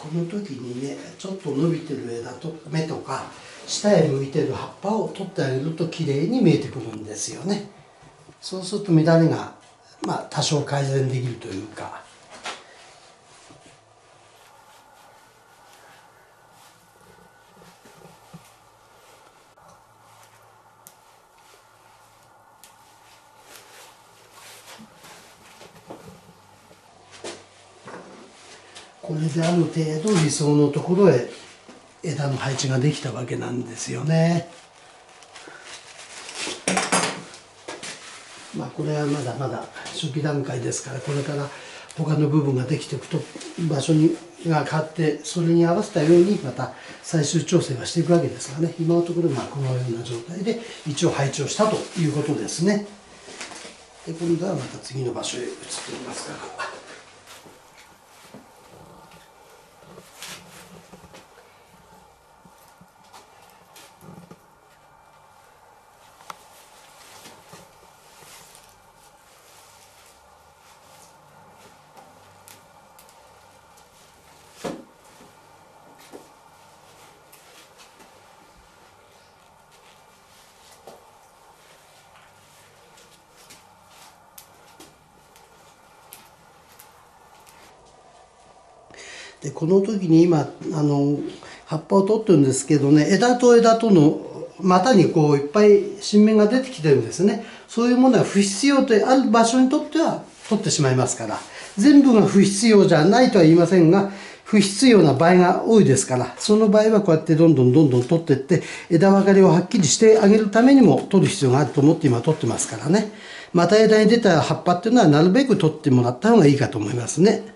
この時にね、ちょっと伸びてる枝と芽とか下へ向いてる葉っぱを取ってあげると綺麗に見えてくるんですよね。そうすると乱れが、多少改善できるというか。これである程度理想のところへ枝の配置ができたわけなんですよね。これはまだまだ初期段階ですから、これから他の部分ができていくと場所が変わって、それに合わせたようにまた最終調整はしていくわけですがね、今のところこのような状態で一応配置をしたということですね。で今度はまた次の場所へ移ってみますから。でこの時に今葉っぱを取ってるんですけどね、枝と枝との股にいっぱい新芽が出てきてるんですね。そういうものは不必要とある場所にとっては取ってしまいますから、全部が不必要じゃないとは言いませんが、不必要な場合が多いですから、その場合はこうやってどんどん取っていって、枝分かれをはっきりしてあげるためにも取る必要があると思って今取ってますからね。また枝に出た葉っぱっていうのはなるべく取ってもらった方がいいかと思いますね。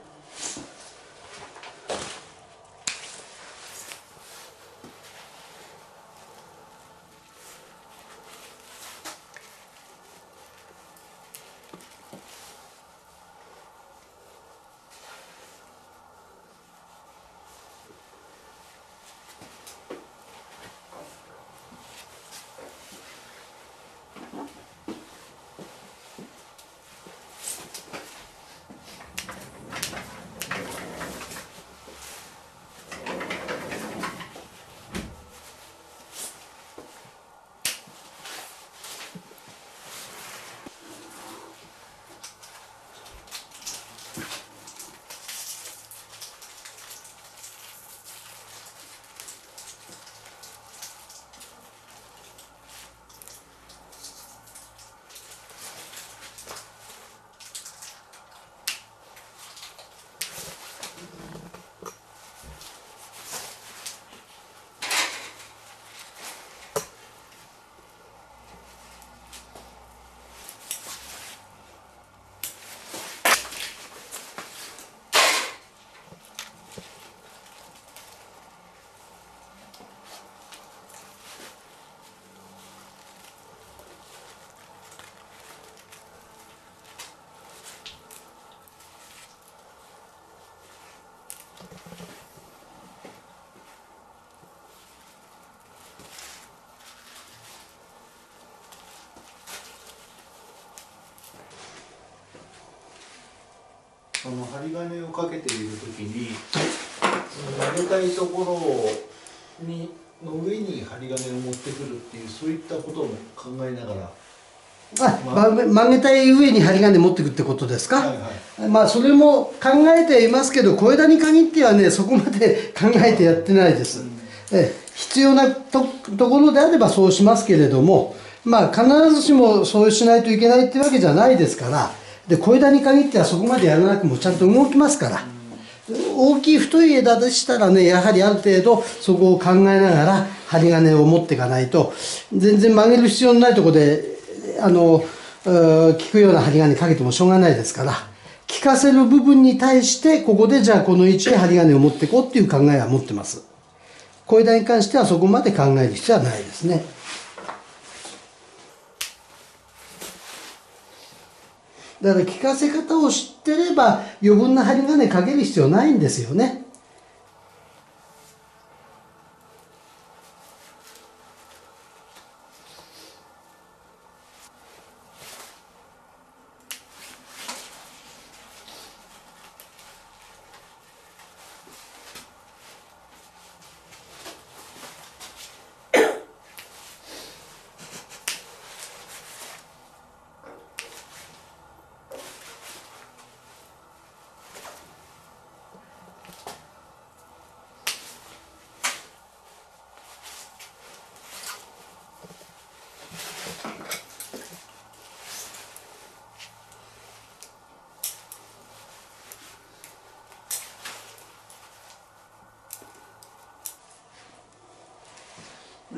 その針金をかけている時に、投げたいところの上に針金を持ってくるっていう、そういったことも考えながら。曲げたい上に針金持ってくってことですか。はいはい、それも考えていますけど、小枝に限ってはね、そこまで考えてやってないです。必要なところであればそうしますけれども、必ずしもそうしないといけないっていうわけじゃないですから。で小枝に限ってはそこまでやらなくもちゃんと動きますから、大きい太い枝でしたらね、やはりある程度そこを考えながら針金を持っていかないと、全然曲げる必要のないところで効くような針金かけてもしょうがないですから、効かせる部分に対してここでじゃあこの位置へ針金を持っていこうっていう考えは持ってます。小枝に関してはそこまで考える必要はないですね。だから効かせ方を知ってれば余分な針金かける必要ないんですよね。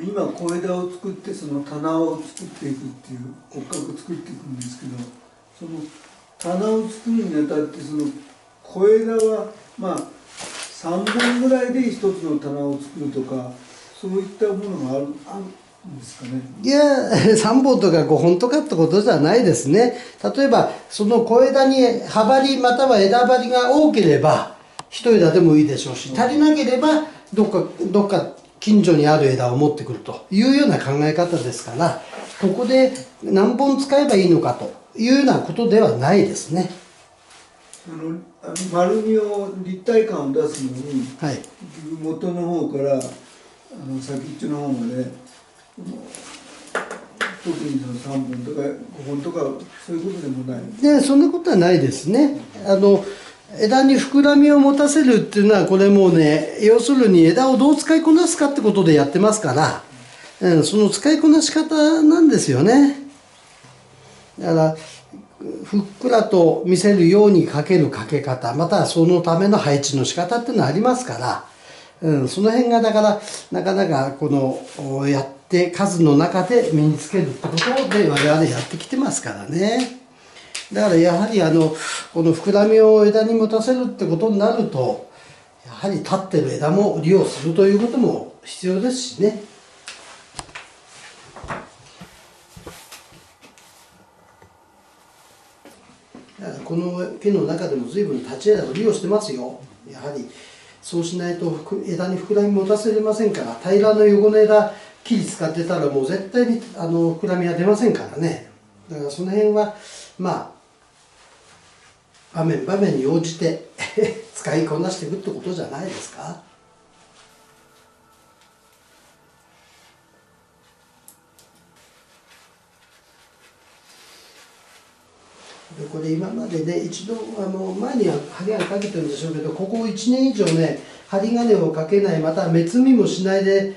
今小枝を作ってその棚を作っていくっていう骨格を作っていくんですけど、その棚を作るにあたってその小枝はまあ3本ぐらいで一つの棚を作るとか、そういったものがあるんですかね。いや、3本とか5本とかってことじゃないですね。例えばその小枝に葉張りまたは枝張りが多ければ一枝でもいいでしょうし、足りなければどっか近所にある枝を持ってくるというような考え方ですから、ここで何本使えばいいのかというようなことではないですね。丸みを立体感を出すのに、はい、元の方から先っちょの方まで特にその3本とか5本とかそういうことでもない。でそんなことはないですね。枝に膨らみを持たせるっていうのはこれもうね、要するに枝をどう使いこなすかってことでやってますから、その使いこなし方なんですよね。だからふっくらと見せるようにかけるかけ方、またはそのための配置の仕方っていうのはありますから、その辺がだからなかなかこのやって数の中で身につけるってことで我々やってきてますからね。だからやはりこの膨らみを枝に持たせるってことになると、やはり立ってる枝も利用するということも必要ですしね。だからこの木の中でも随分立ち枝を利用してますよ。やはりそうしないと枝に膨らみ持たせれませんから、平らの横の枝切り使ってたらもう絶対に膨らみは出ませんからね。だからその辺はまあ場面場面に応じて使いこなしていくってことじゃないですか。でこれ今までね、一度前には針金かけてるんでしょうけど、ここ1年以上ね針金をかけない、または目摘みもしないで、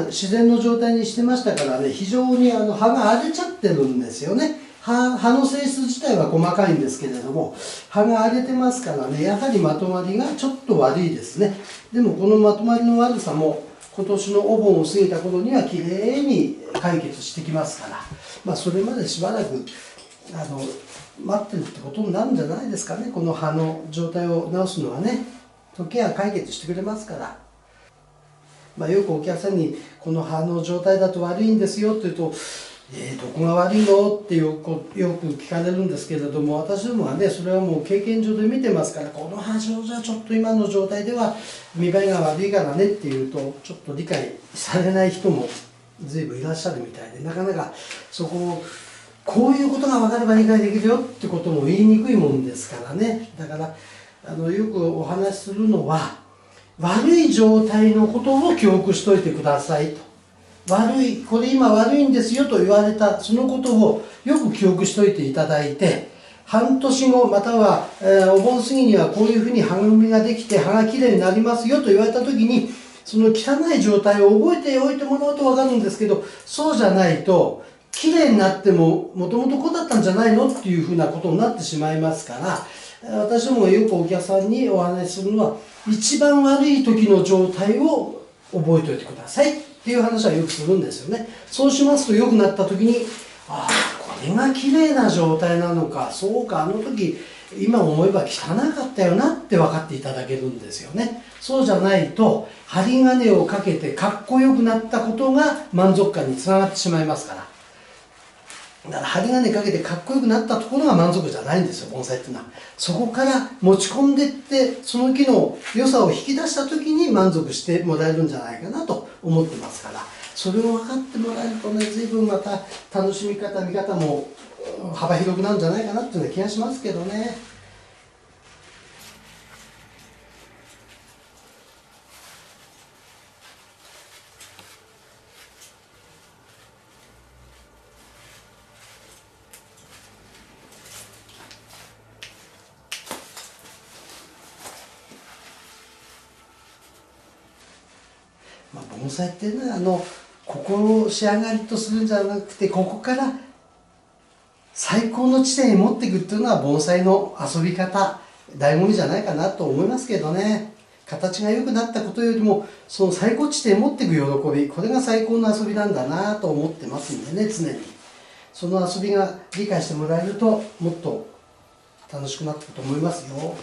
自然の状態にしてましたからね、非常に葉が荒れちゃってるんですよね。葉の性質自体は細かいんですけれども、葉が荒れてますからね、やはりまとまりがちょっと悪いですね。でもこのまとまりの悪さも今年のお盆を過ぎた頃にはきれいに解決してきますから、それまでしばらく待ってるってことになるんじゃないですかね。この葉の状態を直すのはね、時は解決してくれますから。よくお客さんにこの葉の状態だと悪いんですよって言うと、どこが悪いのってよく聞かれるんですけれども、私どもはねそれはもう経験上で見てますから、この葉状じゃちょっと今の状態では見栄えが悪いからねっていうと、ちょっと理解されない人も随分いらっしゃるみたいで、なかなかそこをこういうことが分かれば理解できるよってことも言いにくいもんですからね。だからよくお話しするのは、悪い状態のことを記憶しといてくださいと。これ今悪いんですよと言われたそのことをよく記憶しといていただいて、半年後または、お盆過ぎにはこういうふうに葉組ができて葉がきれいになりますよと言われた時に、その汚い状態を覚えておいてもらうと分かるんですけど、そうじゃないときれいになってももともとこうだったんじゃないのっていうふうなことになってしまいますから、私どもよくお客さんにお話しするのは、一番悪い時の状態を覚えておいてくださいっていう話はよくするんですよね。そうしますと良くなった時に、ああこれが綺麗な状態なのか、そうか、あの時今思えば汚かったよなって分かっていただけるんですよね。そうじゃないと針金をかけてかっこよくなったことが満足感につながってしまいますから。だから針金かけてかっこよくなったところが満足じゃないんですよ、盆栽っていうのは。そこから持ち込んでいってその木の良さを引き出した時に満足してもらえるんじゃないかなと思ってますから、それを分かってもらえるとね、随分また楽しみ方見方も幅広くなるんじゃないかなっていうような気がしますけどね。盆栽っていうのはここを仕上がりとするんじゃなくて、ここから最高の地点に持っていくっていうのは盆栽の遊び方、醍醐味じゃないかなと思いますけどね。形が良くなったことよりもその最高地点に持っていく喜び、これが最高の遊びなんだなと思ってますんでね、常にその遊びが理解してもらえるともっと楽しくなっていくと思いますよ。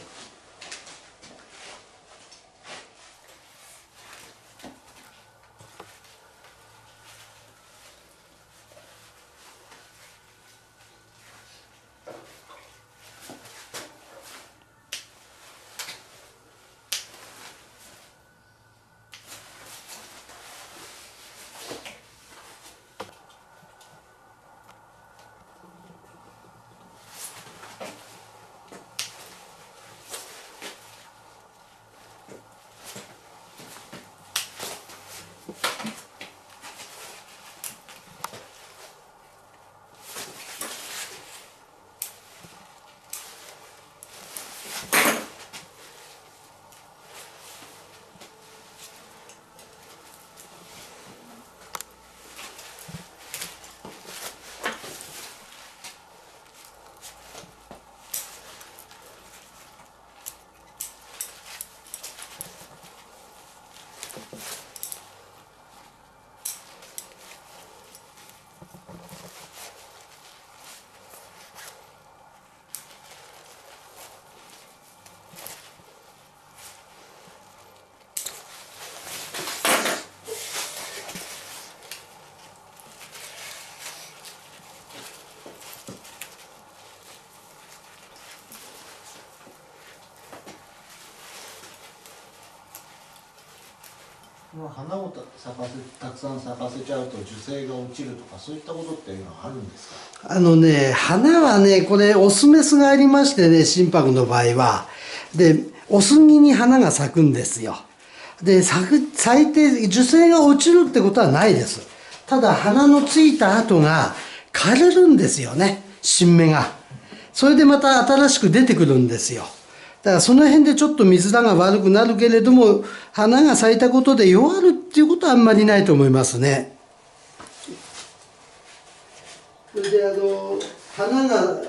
花をたくさん咲かせちゃうと樹勢が落ちるとかそういったことっていうのはあるんですか？花はね、これオスメスがありましてね、心拍の場合は。で、オスギに花が咲くんですよ。で、咲いて樹勢が落ちるってことはないです。ただ花のついた跡が枯れるんですよね、新芽が。それでまた新しく出てくるんですよ。だからその辺でちょっと水田が悪くなるけれども、花が咲いたことで弱るっていうことはあんまりないと思いますね。それで花が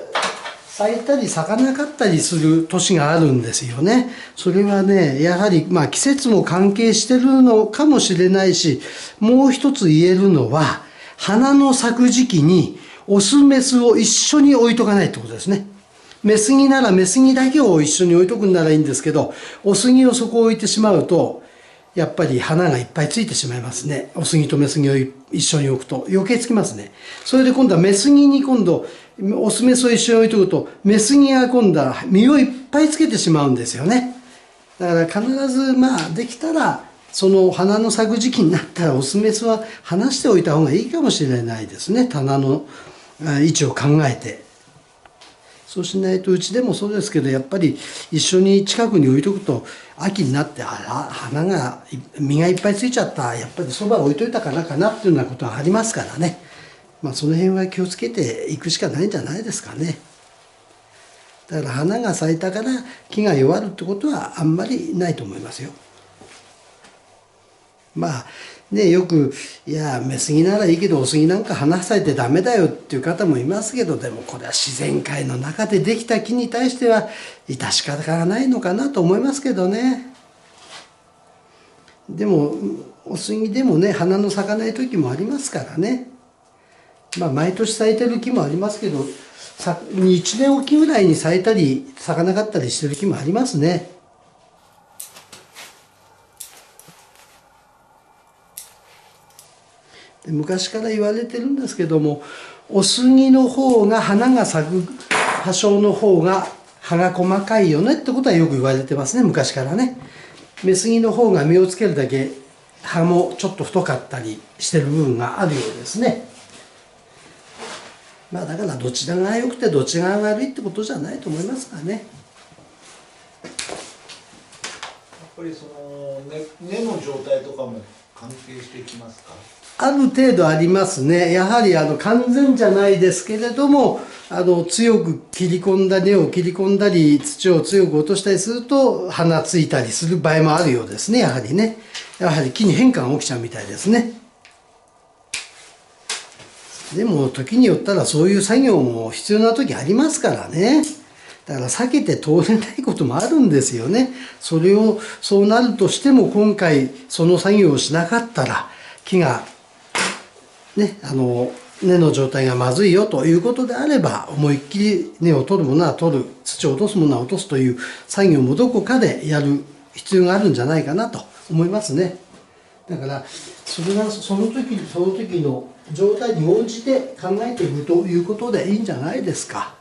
咲いたり咲かなかったりする年があるんですよね。それはね、やはり季節も関係してるのかもしれないし、もう一つ言えるのは、花の咲く時期にオスメスを一緒に置いとかないってことですね。メスギならメスギだけを一緒に置いとくんならいいんですけど、オスギをそこ置いてしまうと、やっぱり花がいっぱいついてしまいますね。オスギとメスギを一緒に置くと余計つきますね。それで今度はメスギにオスメスを一緒に置いとくと、メスギが今度は実をいっぱいつけてしまうんですよね。だから必ずできたら、その花の咲く時期になったらオスメスは離しておいた方がいいかもしれないですね。棚の位置を考えて。そうしないと、うちでもそうですけど、やっぱり一緒に近くに置いとくと、秋になって、花が、実がいっぱいついちゃった、やっぱりそば置いといたからかなっていうようなことがありますからね。その辺は気をつけていくしかないんじゃないですかね。だから花が咲いたから木が弱るってことはあんまりないと思いますよ。よく、いや、メスギならいいけど、オスギなんか花咲いてダメだよっていう方もいますけど、でもこれは自然界の中でできた木に対しては、致し方がないのかなと思いますけどね。でも、オスギでもね、花の咲かない時もありますからね。毎年咲いてる木もありますけど、1年おきぐらいに咲いたり、咲かなかったりしてる木もありますね。昔から言われてるんですけども、オスギの方が花が咲く葉性の方が葉が細かいよねってことはよく言われてますね、昔からね。メスギの方が実をつけるだけ葉もちょっと太かったりしてる部分があるようですね。だからどちらが良くてどちらが悪いってことじゃないと思いますからね。やっぱりその根の状態とかも関係してきますか？ある程度ありますね。やはり完全じゃないですけれども、強く切り込んだ根を切り込んだり、土を強く落としたりすると、花ついたりする場合もあるようですね、やはりね。やはり木に変化が起きちゃうみたいですね。でも、時によったらそういう作業も必要な時ありますからね。だから避けて通れないこともあるんですよね。それをそうなるとしても今回その作業をしなかったら木がね根の状態がまずいよということであれば思いっきり根を取るものは取る、土を落とすものは落とすという作業もどこかでやる必要があるんじゃないかなと思いますね。だからそれがその時の状態に応じて考えていくということでいいんじゃないですか。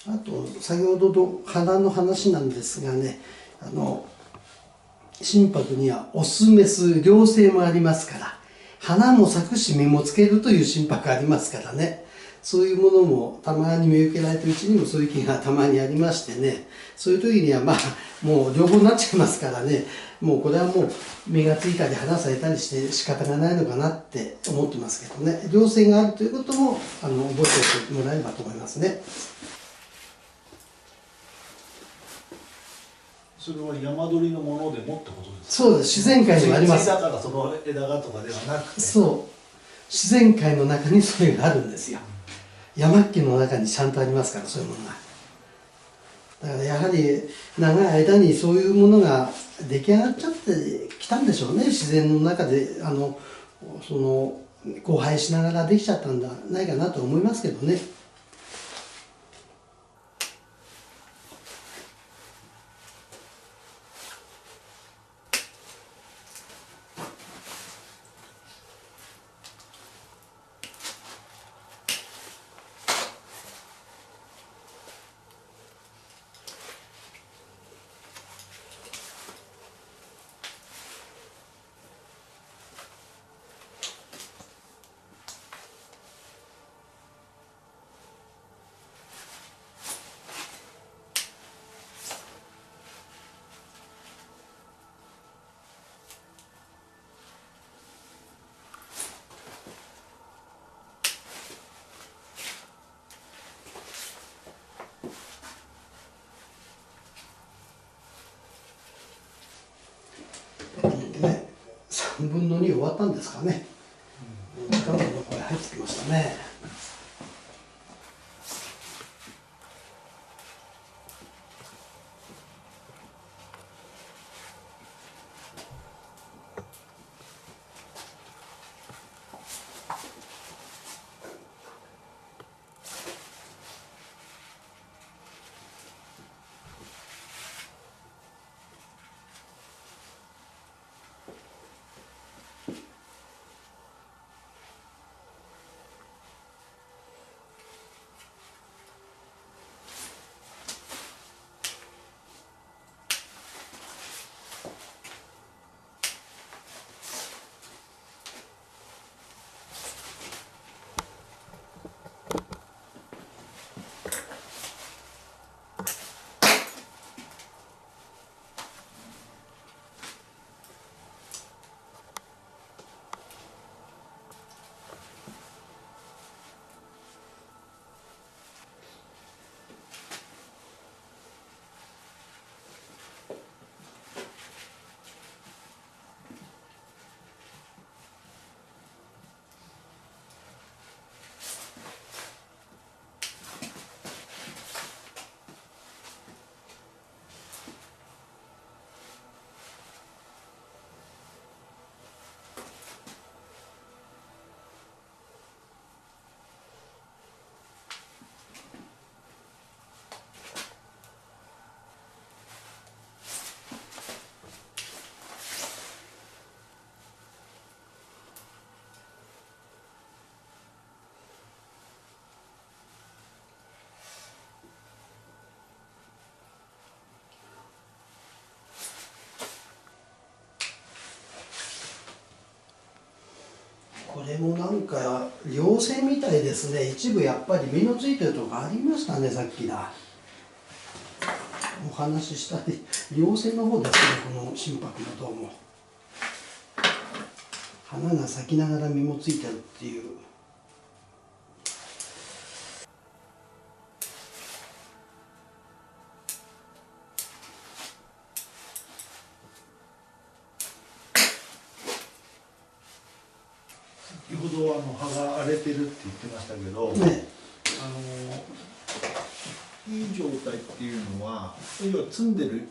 あと先ほどの花の話なんですがね、心拍にはオスメス両性もありますから、花も咲くし実もつけるという心拍ありますからね、そういうものもたまに見受けられてるうちにもそういう気がたまにありましてね、そういう時にはもう両方になっちゃいますからね、もうこれはもう実がついたり花咲いたりして仕方がないのかなって思ってますけどね、両性があるということも覚えておいてもらえればと思いますね。それは山鳥のものでもってことですか？そうです、自然界にもあります。だからその枝がとかではなくて、そう自然界の中にそれがあるんですよ。山木の中にちゃんとありますから、そういうものが。だからやはり長い間にそういうものが出来上がっちゃってきたんでしょうね。自然の中で交配しながらできちゃったんじゃないかなと思いますけどね。ね、3分の2終わったんですかね。時間の声入ってきましたね。これもなんか稜線みたいですね。一部やっぱり実のついてるとこありましたね、さっきだ。お話ししたり、稜線の方ですね、この心拍のどうも。花が咲きながら実もついてるっていう。先ほど葉が荒れてるって言ってましたけど、ね、いい状態っていうのは要は摘んでる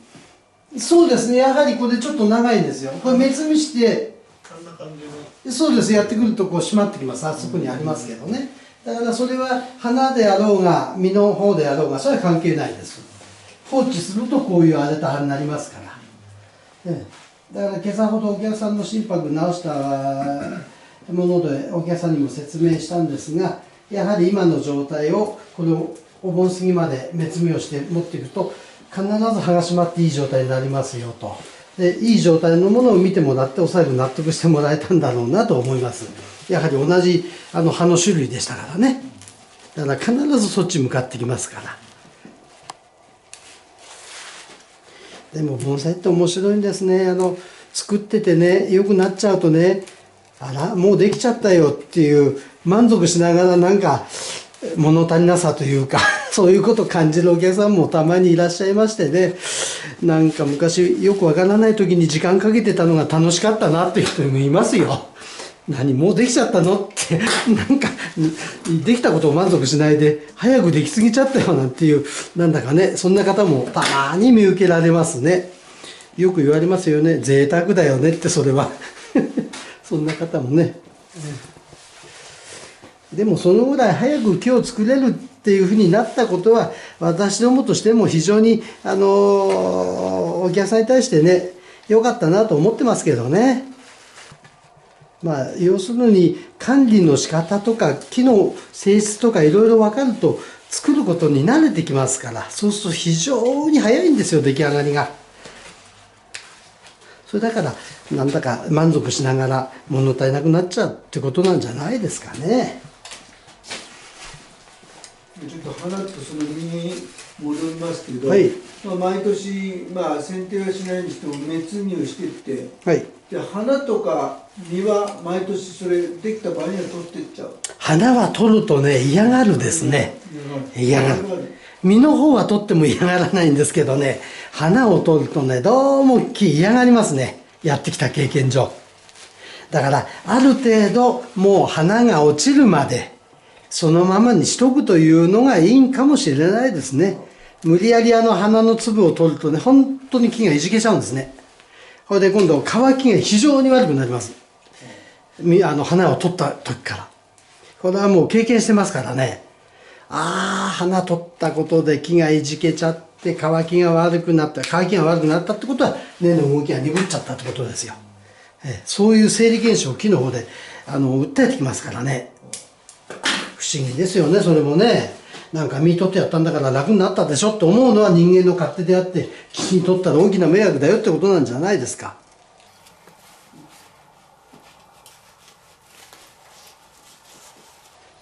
そうですね、やはりこれちょっと長いんですよ。これ目つぶしてこんな感じの。そうです、やってくるとこう締まってきます。あそこにありますけどね。だからそれは花であろうが実の方であろうがそれは関係ないです。放置するとこういう荒れた葉になりますから、だから今朝ほどお客さんの心拍直したものでお客さんにも説明したんですが、やはり今の状態をこのお盆過ぎまで目摘みをして持っていくと必ず葉が締まっていい状態になりますよと。でいい状態のものを見てもらってお最後納得してもらえたんだろうなと思います。やはり同じ葉の種類でしたからね。だから必ずそっち向かってきますから。でも盆栽って面白いんですね。作っててね良くなっちゃうとね、あらもうできちゃったよっていう満足しながらなんか物足りなさというかそういうことを感じるお客さんもたまにいらっしゃいましてね、なんか昔よくわからない時に時間かけてたのが楽しかったなっていう人もいますよ。何もうできちゃったのってなんかできたことを満足しないで早くできすぎちゃったよなんていう、なんだかねそんな方もたまに見受けられますね。よく言われますよね、贅沢だよねってそれはそんな方もね。でもそのぐらい早く木を作れるっていうふうになったことは私どもとしても非常にお客さんに対してね良かったなと思ってますけどね。まあ要するに管理の仕方とか木の性質とかいろいろ分かると作ることに慣れてきますから、そうすると非常に早いんですよ出来上がりが。それだからなんだか満足しながら物足りなくなっちゃうってことなんじゃないですかね。ちょっと花とその実に戻りますけど、はい、毎年、剪定はしないにしても目摘みをしていって、はい、で花とか実は毎年それできた場合には取っていっちゃう。花は取るとね嫌がるですね。嫌がる。実の方は取っても嫌がらないんですけどね、花を取るとねどうも木嫌がりますね、やってきた経験上。だからある程度もう花が落ちるまでそのままにしとくというのがいいんかもしれないですね。無理やり花の粒を取るとね本当に木がいじけちゃうんですね。これで今度乾きが非常に悪くなります。花を取った時から。これはもう経験してますからね。花取ったことで木がいじけちゃって乾きが悪くなったってことは根の動きが鈍っちゃったってことですよ。そういう生理現象を木の方で訴えてきますからね。不思議ですよね、それもね。なんか実取ってやったんだから楽になったでしょって思うのは人間の勝手であって、木に取ったら大きな迷惑だよってことなんじゃないですか。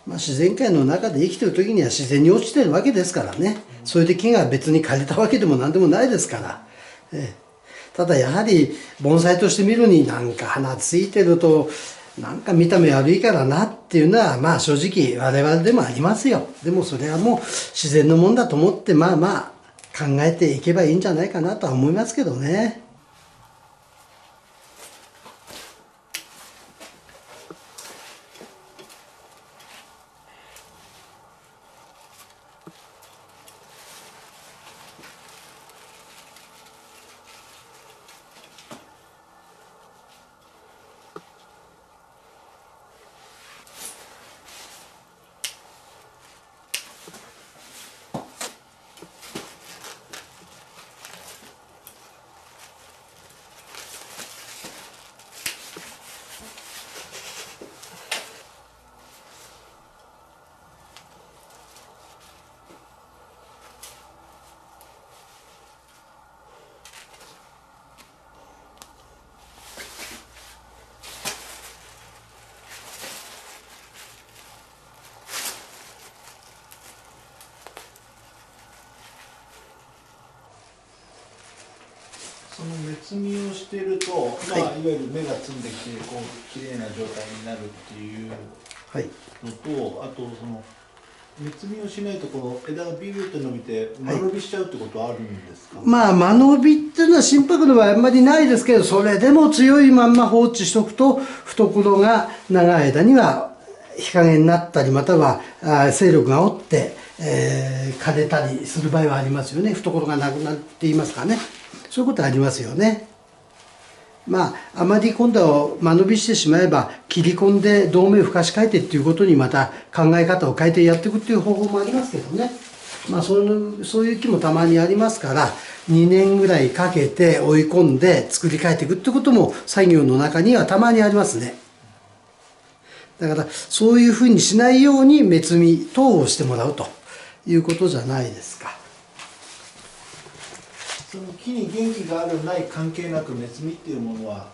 自然界の中で生きてる時には自然に落ちてるわけですからね。それで木が別に枯れたわけでも何でもないですから。ただやはり盆栽として見るになんか花ついてるとなんか見た目悪いからなっていうのは正直我々でもありますよ。でもそれはもう自然のもんだと思って考えていけばいいんじゃないかなとは思いますけどね。つみをしてると、まあ、いわゆる芽が摘んできてこう綺麗な状態になるっていうはい。のと、あとその芽摘みをしないとこの枝がビューって伸びて間延びしちゃうってことはあるんですか？まあ間延びっていうのは心拍の場合あんまりないですけど、それでも強いまんま放置しとくと懐が長い間には日陰になったり、または勢力が落って、枯れたりする場合はありますよね。懐がなくなっていますからね、そういうことありますよね。まああまり今度は間延びしてしまえば切り込んで同盟をふかし替えてっていうことにまた考え方を変えてやっていくっていう方法もありますけどね。まあそういう木もたまにありますから、2年ぐらいかけて追い込んで作り変えていくってことも作業の中にはたまにありますね。だからそういうふうにしないように芽摘み等をしてもらうということじゃないですか。その木に元気があるない関係なく芽摘みっていうものは、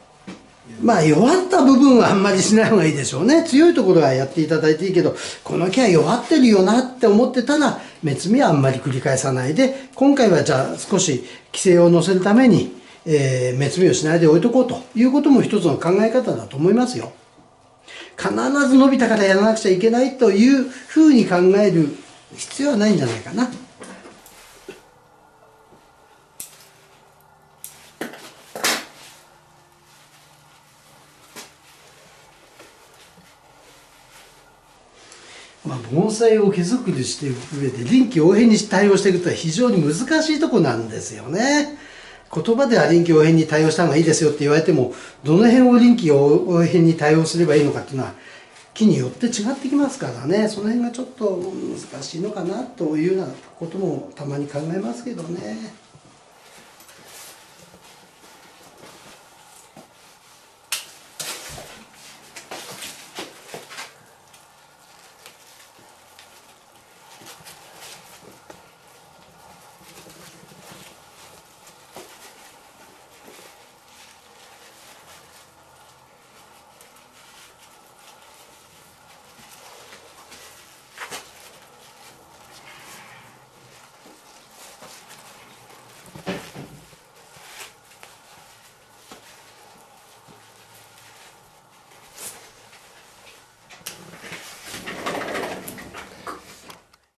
まあ弱った部分はあんまりしない方がいいでしょうね。強いところはやっていただいていいけど、この木は弱ってるよなって思ってたら芽摘みはあんまり繰り返さないで、今回はじゃあ少し規制を乗せるために、芽摘みをしないで置いとこうということも一つの考え方だと思いますよ。必ず伸びたからやらなくちゃいけないというふうに考える必要はないんじゃないかな。まあ、盆栽を毛作りしていく上で臨機応変に対応していくとは非常に難しいところなんですよね。言葉では臨機応変に対応した方がいいですよって言われても、どの辺を臨機応変に対応すればいいのかっていうのは木によって違ってきますからね。その辺がちょっと難しいのかなというようなこともたまに考えますけどね。